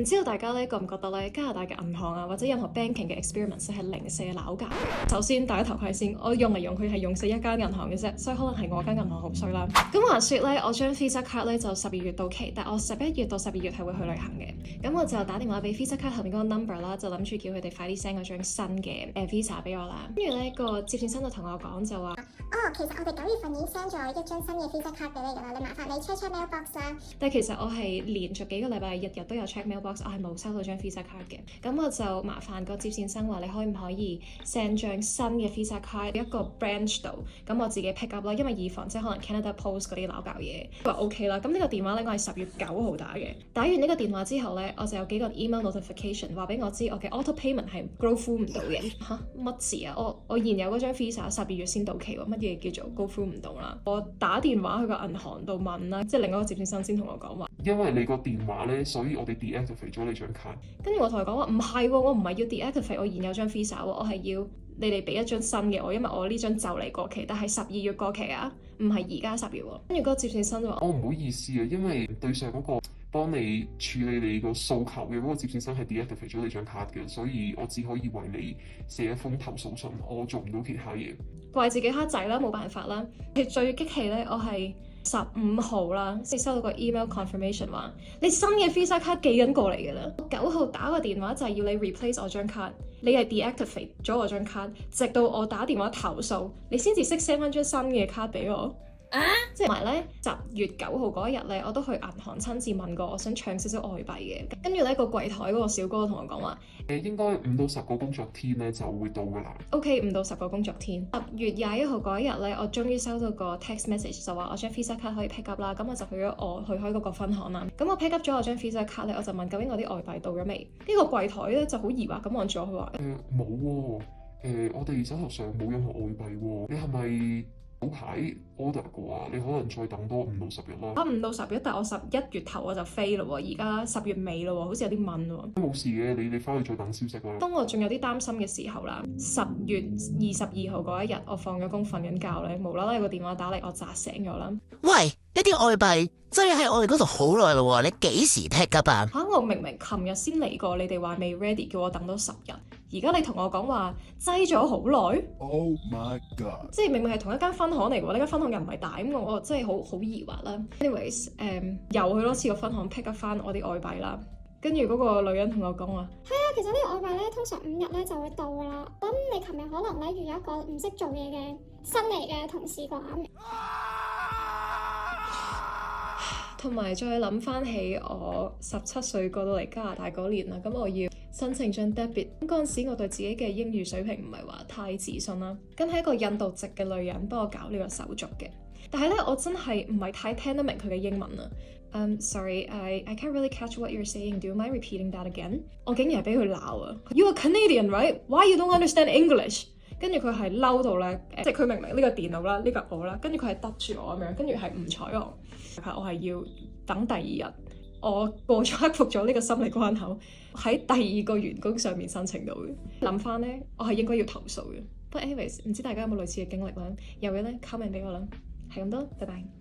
唔知道大家咧覺唔覺得咧加拿大嘅銀行啊或者任何 banking 嘅 experience 係零舍撈搞嘅。首先戴咗頭盔先，我用嚟用去係用死一間銀行嘅啫，所以可能係我間銀行好衰啦。咁話說咧，我張 Visa 卡咧就12月到期，但我11月到12月係會去旅行嘅。咁我就打電話俾 Visa 卡後面嗰個 number 啦，就諗住叫佢哋快啲 send 嗰張新嘅Visa 俾我啦。跟住咧個接線生就同我講就話，其實我哋9月份已經 send 咗一張新嘅 Visa 卡俾你㗎啦，你麻煩你 check mailbox 啦。但其實我係連續幾個禮拜日日都有 check mailbox， 我係冇收到張 Visa 卡嘅。咁我就麻煩個接線生話，你可唔可以 send 張新嘅 Visa 卡一個 branch 度，咁我自己 pick up 啦，因為以防即係可能 Canada Post 嗰啲撈搞嘢。話 OK 啦，咁呢個電話咧我係10月9號打嘅。打完呢個電話之後咧，我就有幾個 email notification 話俾我知我嘅 auto payment 係 go through 唔到嘅。嚇乜事啊？我現有嗰張 Visa 12月先到期喎，乜嘢叫做 go through 唔到啦？我打電話去個銀行度問啦，即係另外一個接線生先同我講話，因為你個電話咧，所以我哋 deactivate 咗你張卡。跟住我同佢講話唔係喎，我唔係要 deactivate 我現有張 Visa 喎，我係要你哋俾一張新嘅我，因為我呢張就嚟過期，但係12月過期啊，唔係而家10月喎。跟住嗰個接線生就話：我唔好意思啊，因為對上嗰個幫你處理你個訴求嘅嗰個接線生係 deactivate 咗你張卡嘅，所以我只可以為你寫一封投訴信，我做唔到其他嘢。怪自己黑仔啦，冇辦法啦。係最激氣咧，我係15號啦，先收到個 email confirmation 話你新嘅 Visa 卡寄緊過嚟嘅啦。9號打個電話就係要你 replace 我張卡，你係 deactivate 咗我張卡，直到我打電話投訴，你先至識 send 翻張新嘅卡俾我。即係同埋咧10月9號嗰一日咧，我都去銀行親自問過，我想搶少少外幣嘅。跟住咧個櫃台嗰個小哥同我講話，應該5到10個工作天咧就會到㗎啦。OK， 5到10個工作天。10月21號嗰一日咧，我終於收到個 text message 就話我張 Visa 卡可以 pick up 啦，咁我就去咗我去開嗰個分行啦。咁我 pick up 咗我張 Visa 卡咧，我就問究竟我啲外幣到咗未？呢個櫃台咧就好疑惑咁望住我，佢話冇喎，我哋手頭上冇任何外幣喎，你係咪早排 order 過啊？你可能再等多5到10日啦。5到10日，但我11月頭我就飛咯喎，而家10月尾咯喎，好似有啲問喎。冇事嘅，你翻去再等消息啦。當我仲有啲擔心嘅時候啦，10月22號嗰一日，我放咗工瞓緊覺咧，無啦啦有個電話打嚟，我扎醒咗啦。喂，呢啲外幣真係喺我哋嗰度好耐咯喎，你幾時 pick up 啊？我明明琴日先嚟過，你哋話未 ready，叫我等多10日。而家你同我講話擠咗好耐 ，Oh my god！即係明明係同一間分行嚟嘅喎，呢間分行又唔係大，咁我真係好疑惑啦。Anyways，又去多次個分行 pick up 翻我啲外幣啦。跟住嗰個女人同我講話，係啊，其實呢個外幣咧通常5日咧就會到㗎啦。咁你琴日可能咧遇咗一個唔識做嘢嘅新嚟嘅同事啩。同埋再諗翻起我17歲過到嚟加拿大嗰年啦，咁我要申請張 debit，嗰陣時我對自己嘅英語水平唔係話太自信啦，咁係一個印度籍嘅女人幫我搞呢個手續嘅，但係咧我真係唔係太聽得明佢嘅英文啊。Sorry, I can't really catch what you're saying. Do you mind repeating that again? 我竟然係俾佢鬧啊 ！You are Canadian, right? Why you don't understand English? 跟住佢係嬲到咧，即係佢明明呢個電腦啦，呢個我啦，跟住佢係得住我咁樣，跟住係唔睬我。我係要等第2日，我克服咗呢個心理關口，喺第2個員工上面申請到嘅。諗翻咧，我係應該要投訴嘅。But anyways，唔知大家有冇類似嘅經歷啦？有嘅咧，comment 俾我啦。係咁多，拜拜。